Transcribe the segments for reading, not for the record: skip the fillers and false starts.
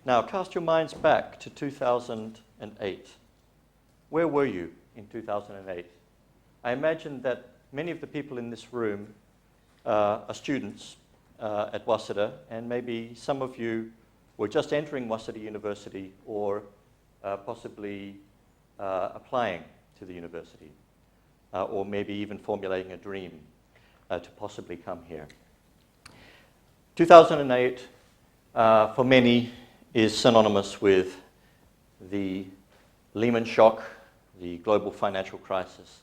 Now, cast your minds back to 2008. Where were you in 2008? I imagine that many of the people in this room are students at Waseda, and maybe some of you were just entering Waseda University or possibly applying to the university, or maybe even formulating a dream to possibly come here. 2008, for many, is synonymous with the Lehman shock, the global financial crisis,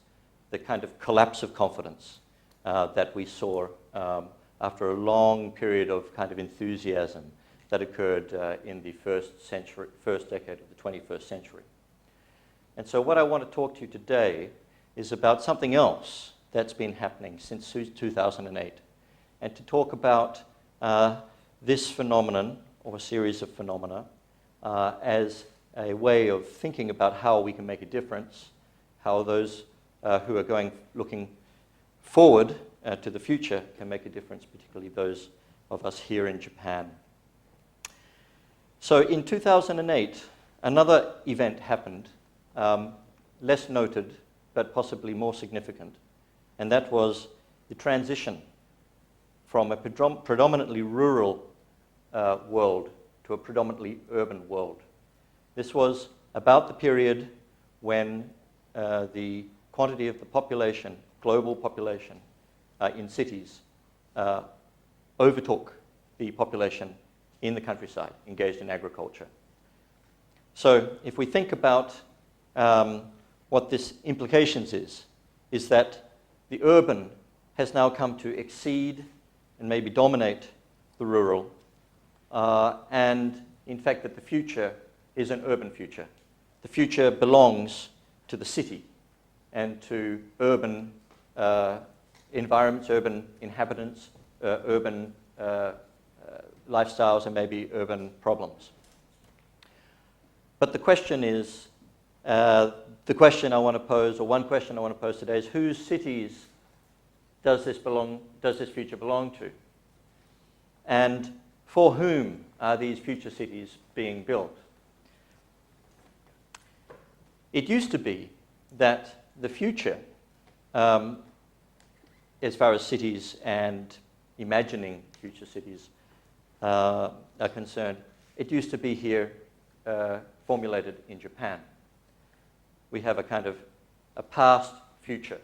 the kind of collapse of confidence that we saw after a long period of kind of enthusiasm that occurred in the first decade of the 21st century. And so what I want to talk to you today is about something else that's been happening since 2008, and to talk about this phenomenon, or a series of phenomena, as a way of thinking about how we can make a difference, how those who are looking forward to the future can make a difference, particularly those of us here in Japan. So in 2008, another event happened, less noted, but possibly more significant, and that was the transition from a predominantly rural world to a predominantly urban world. This was about the period when the quantity of the population, global population, in cities overtook the population in the countryside, engaged in agriculture. So if we think about what this implications is that the urban has now come to exceed and maybe dominate the rural, and in fact that the future is an urban future. The future belongs to the city and to urban environments, urban inhabitants, urban lifestyles, and maybe urban problems. But the question is, the question I want to pose, or one question I want to pose today, is whose cities does this future belong to? And for whom are these future cities being built? It used to be that the future, as far as cities and imagining future cities are concerned, it used to be here formulated in Japan. We have a kind of a past future.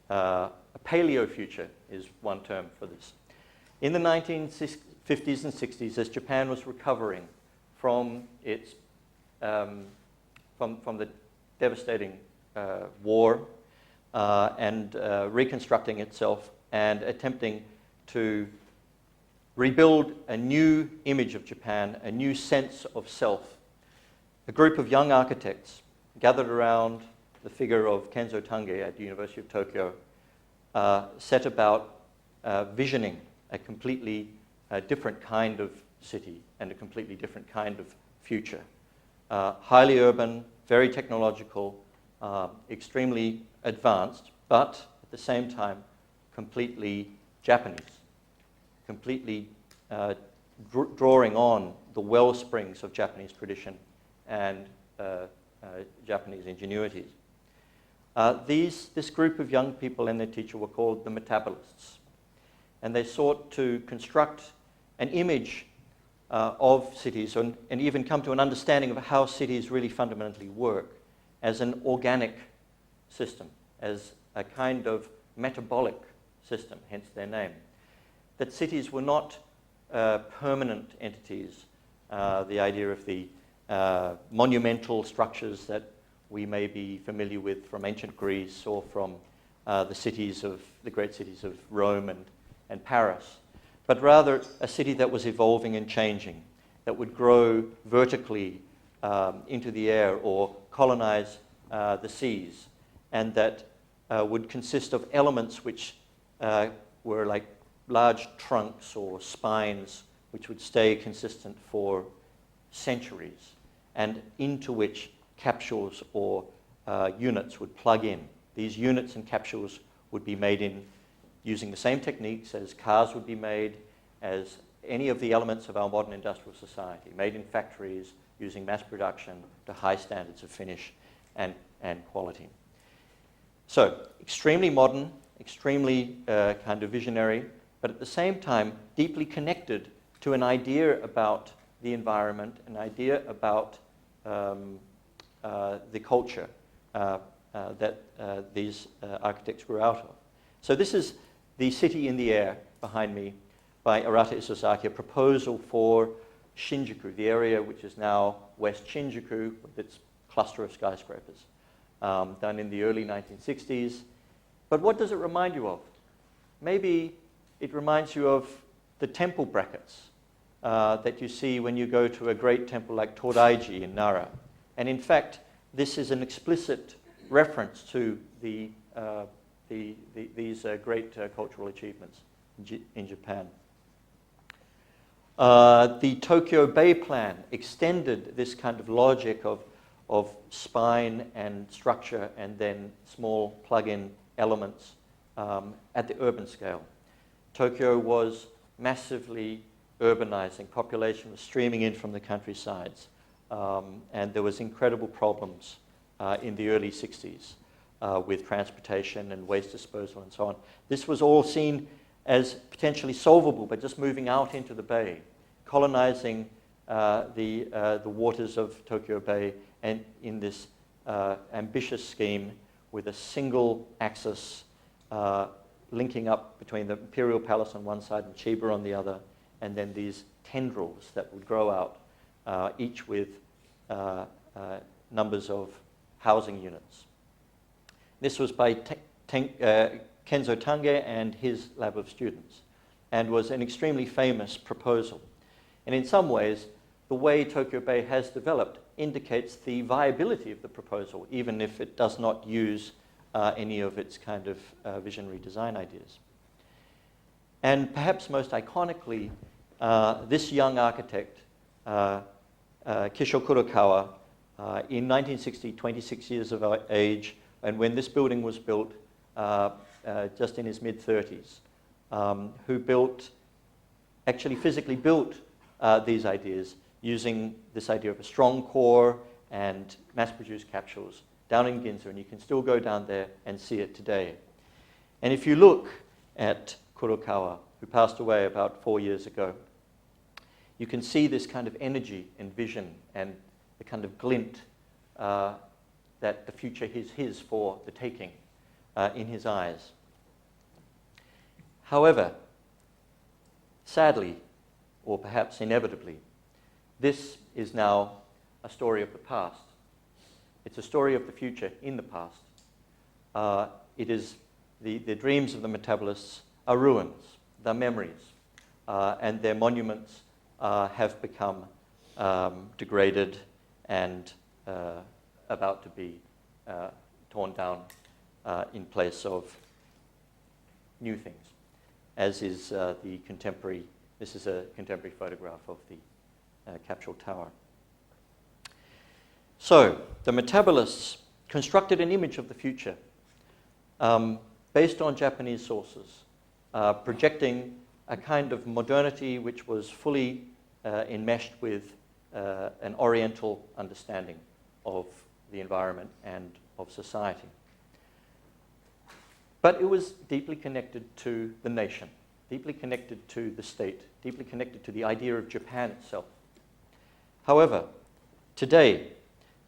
A paleo future is one term for this. In the 1950s and 60s, as Japan was recovering from its from the devastating war and reconstructing itself and attempting to rebuild a new image of Japan, a new sense of self, a group of young architects gathered around the figure of Kenzo Tange at the University of Tokyo set about visioning a completely different kind of city and a completely different kind of future. Highly urban, very technological, extremely advanced, but at the same time completely Japanese, completely drawing on the well springs of Japanese tradition and Japanese ingenuities. This group of young people and their teacher were called the metabolists, and they sought to construct an image of cities and even come to an understanding of how cities really fundamentally work as an organic system, as a kind of metabolic system, hence their name. That cities were not permanent entities, the idea of the monumental structures that we may be familiar with from ancient Greece or from the great cities of Rome and Paris, but rather a city that was evolving and changing, that would grow vertically into the air or colonize the seas, and that would consist of elements which were like large trunks or spines which would stay consistent for centuries, and into which capsules or units would plug in. These units and capsules would be made in using the same techniques as cars would be made, as any of the elements of our modern industrial society, made in factories, using mass production to high standards of finish and quality. So, extremely modern, extremely kind of visionary, but at the same time deeply connected to an idea about the environment, an idea about the culture that these architects grew out of. So this is The City in the Air behind me by Arata Isozaki, a proposal for Shinjuku, the area which is now West Shinjuku with its cluster of skyscrapers, done in the early 1960s. But what does it remind you of? Maybe it reminds you of the temple brackets that you see when you go to a great temple like Todaiji in Nara. And in fact, this is an explicit reference to these great cultural achievements in Japan. The Tokyo Bay Plan extended this kind of logic of spine and structure and then small plug-in elements at the urban scale. Tokyo was massively urbanizing. Population was streaming in from the countrysides. And there was incredible problems in the early 60s with transportation and waste disposal and so on. This was all seen as potentially solvable by just moving out into the bay, colonizing the waters of Tokyo Bay, and in this ambitious scheme with a single axis linking up between the Imperial Palace on one side and Chiba on the other, and then these tendrils that would grow out, each with numbers of housing units. This was by Kenzo Tange and his lab of students, and was an extremely famous proposal. And in some ways, the way Tokyo Bay has developed indicates the viability of the proposal, even if it does not use any of its kind of visionary design ideas. And perhaps most iconically, this young architect, Kisho Kurokawa, in 1960, 26 years of age, and when this building was built, just in his mid-30s, who actually physically built these ideas using this idea of a strong core and mass-produced capsules down in Ginza, and you can still go down there and see it today. And if you look at Kurokawa, who passed away about 4 years ago, you can see this kind of energy and vision and the kind of glint that the future is his for the taking in his eyes. However, sadly, or perhaps inevitably, this is now a story of the past. It's a story of the future in the past. It is the dreams of the metabolists are ruins, they're memories, and their monuments have become degraded and about to be torn down in place of new things, as is the contemporary. This is a contemporary photograph of the capsule tower. So, the metabolists constructed an image of the future based on Japanese sources, projecting a kind of modernity which was fully enmeshed with an Oriental understanding of the environment and of society. But it was deeply connected to the nation, deeply connected to the state, deeply connected to the idea of Japan itself. However, today,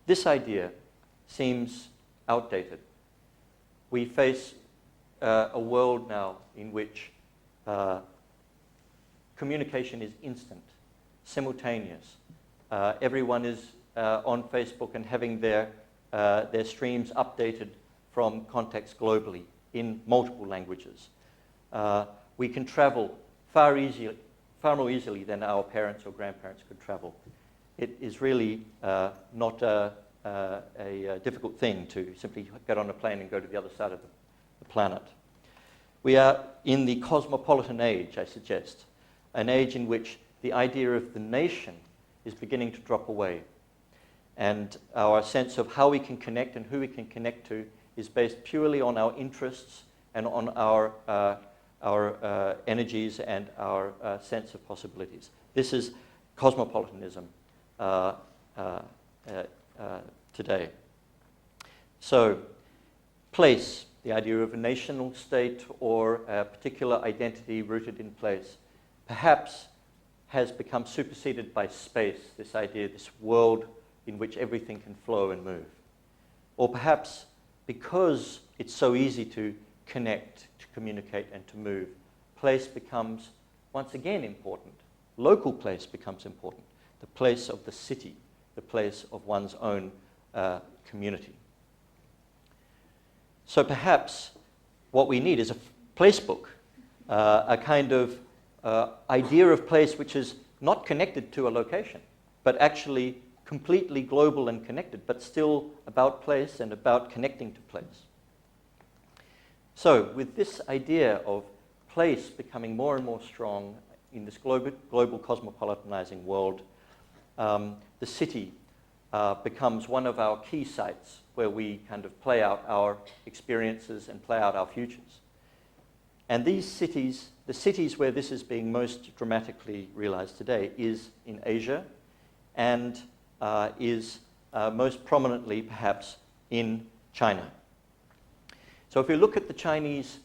this idea seems outdated. We face a world now in which communication is instant, simultaneous. Everyone is on Facebook and having their streams updated from context globally in multiple languages. We can travel far more easily than our parents or grandparents could travel. It is really not a difficult thing to simply get on a plane and go to the other side of the planet. We are in the cosmopolitan age, I suggest, an age in which the idea of the nation is beginning to drop away. And our sense of how we can connect and who we can connect to is based purely on our interests and on our our energies and our sense of possibilities. This is cosmopolitanism today. So, place, the idea of a national state or a particular identity rooted in place, perhaps has become superseded by space, this idea, this world in which everything can flow and move. Or perhaps because it's so easy to connect, to communicate, and to move, place becomes once again important. Local place becomes important. The place of the city, the place of one's own community. So perhaps what we need is a place book, a kind of idea of place which is not connected to a location, but actually completely global and connected, but still about place and about connecting to place. So with this idea of place becoming more and more strong in this global cosmopolitanizing world, the city becomes one of our key sites where we kind of play out our experiences and play out our futures. And these cities, the cities where this is being most dramatically realized today is in Asia and is most prominently perhaps in China. So if we look at the Chinese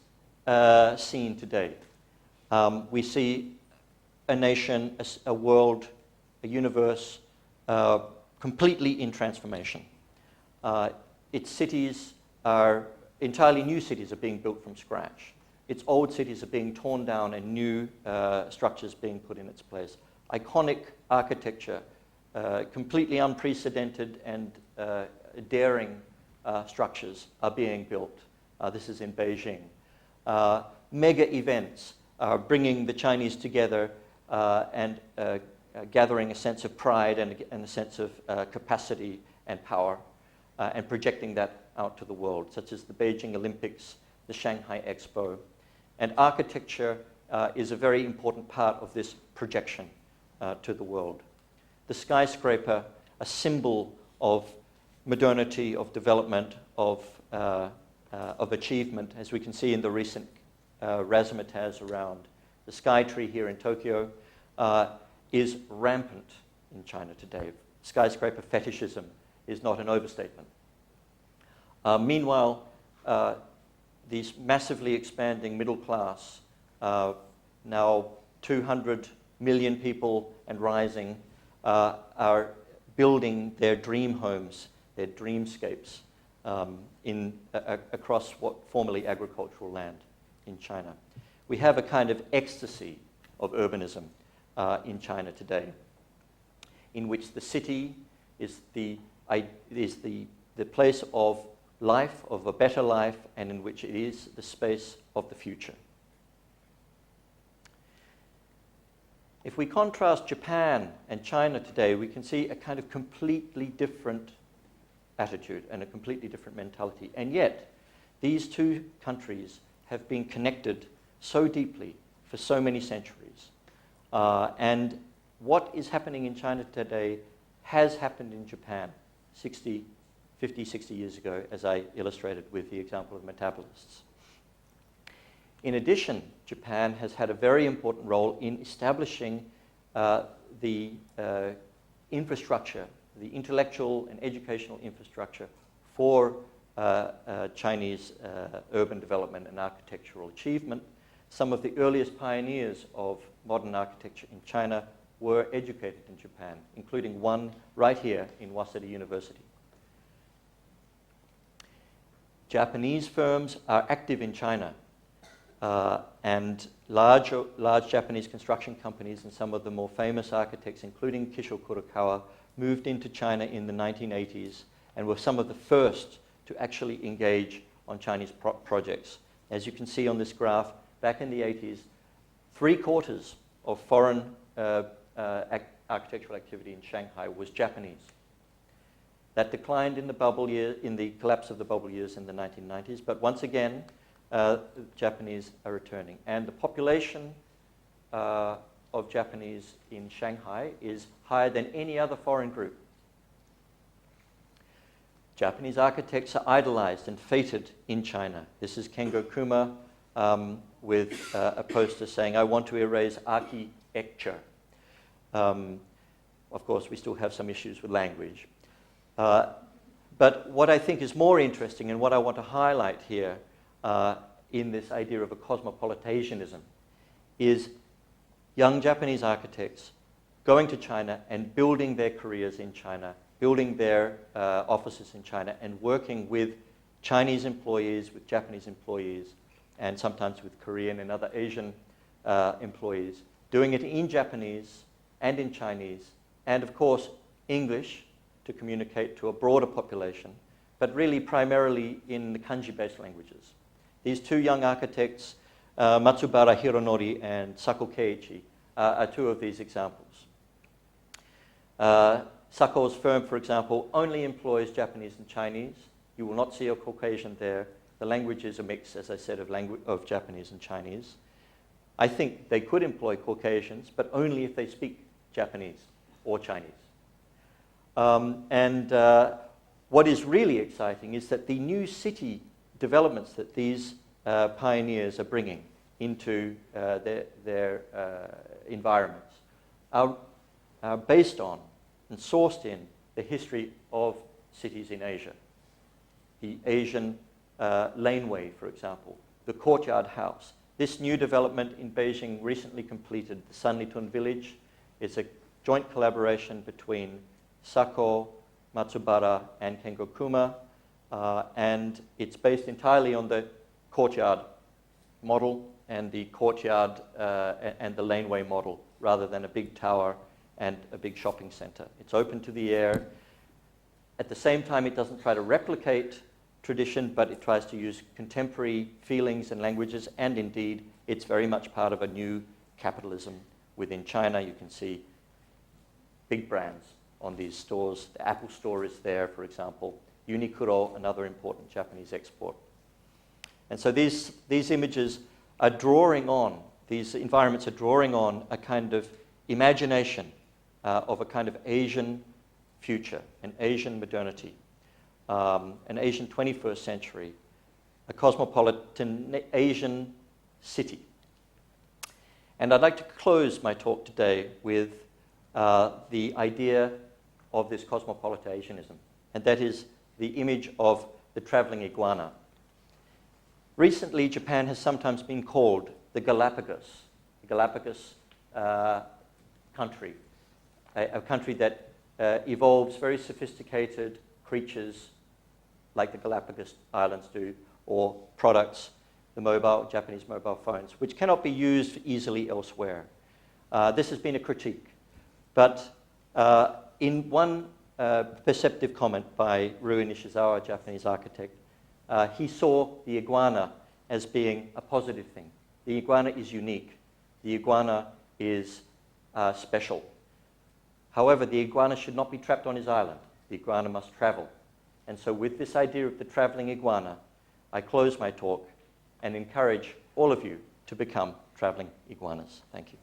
scene today, we see a nation, a world, a universe completely in transformation. Its cities are entirely new cities are being built from scratch. Its old cities are being torn down and new structures being put in its place. Iconic architecture, completely unprecedented and daring structures are being built. This is in Beijing. Mega events are bringing the Chinese together and gathering a sense of pride and a sense of capacity and power and projecting that out to the world, such as the Beijing Olympics, the Shanghai Expo. And architecture is a very important part of this projection to the world. The skyscraper, a symbol of modernity, of development, of achievement, as we can see in the recent razzmatazz around the Sky Tree here in Tokyo, is rampant in China today. Skyscraper fetishism is not an overstatement. Meanwhile, these massively expanding middle class, now 200 million people and rising, are building their dream homes, their dreamscapes across what formerly agricultural land in China. We have a kind of ecstasy of urbanism in China today, in which the city is the place of life, of a better life, and in which it is the space of the future. If we contrast Japan and China today, we can see a kind of completely different attitude and a completely different mentality. And yet, these two countries have been connected so deeply for so many centuries. And what is happening in China today has happened in Japan 50, 60 years ago, as I illustrated with the example of metabolists. In addition, Japan has had a very important role in establishing the infrastructure, the intellectual and educational infrastructure for Chinese urban development and architectural achievement. Some of the earliest pioneers of modern architecture in China were educated in Japan, including one right here in Waseda University. Japanese firms are active in China, and large Japanese construction companies and some of the more famous architects, including Kishio Kurokawa, moved into China in the 1980s and were some of the first to actually engage on Chinese projects. As you can see on this graph, back in the 80s, 3/4 of foreign architectural activity in Shanghai was Japanese. That declined in the collapse of the bubble years in the 1990s, but once again, Japanese are returning. And the population of Japanese in Shanghai is higher than any other foreign group. Japanese architects are idolized and feted in China. This is Kengo Kuma, with a poster saying, "I want to erase architecture." Of course, we still have some issues with language. But what I think is more interesting and what I want to highlight here in this idea of a cosmopolitasianism is young Japanese architects going to China and building their careers in China, building their offices in China, and working with Chinese employees, with Japanese employees, and sometimes with Korean and other Asian employees, doing it in Japanese and in Chinese, and of course English to communicate to a broader population, but really primarily in the kanji-based languages. These two young architects, Matsubara Hironori and Sako Keiichi, are two of these examples. Sako's firm, for example, only employs Japanese and Chinese. You will not see a Caucasian there. The language is a mix, as I said, of Japanese and Chinese. I think they could employ Caucasians, but only if they speak Japanese or Chinese. What is really exciting is that the new city developments that these pioneers are bringing into their environments are based on and sourced in the history of cities in Asia. The Asian laneway, for example, the courtyard house. This new development in Beijing recently completed, the Sanlitun village, is a joint collaboration between Sako, Matsubara, and Kengo Kuma, and it's based entirely on the courtyard model and the courtyard and the laneway model, rather than a big tower and a big shopping center. It's open to the air. At the same time, it doesn't try to replicate tradition, but it tries to use contemporary feelings and languages, and indeed, it's very much part of a new capitalism within China. You can see big brands on these stores. The Apple store is there, for example. Uniqlo, another important Japanese export. And so these images are drawing on, these environments are drawing on a kind of imagination of a kind of Asian future, an Asian modernity, an Asian 21st century, a cosmopolitan Asian city. And I'd like to close my talk today with the idea of this cosmopolitasianism, and that is the image of the traveling iguana. Recently, Japan has sometimes been called the Galapagos country, a country that evolves very sophisticated creatures like the Galapagos Islands do, or products, the Japanese mobile phones, which cannot be used easily elsewhere. This has been a critique. But in one perceptive comment by Rui Nishizawa, a Japanese architect, he saw the iguana as being a positive thing. The iguana is unique. The iguana is special. However, the iguana should not be trapped on his island. The iguana must travel. And so with this idea of the traveling iguana, I close my talk and encourage all of you to become traveling iguanas. Thank you.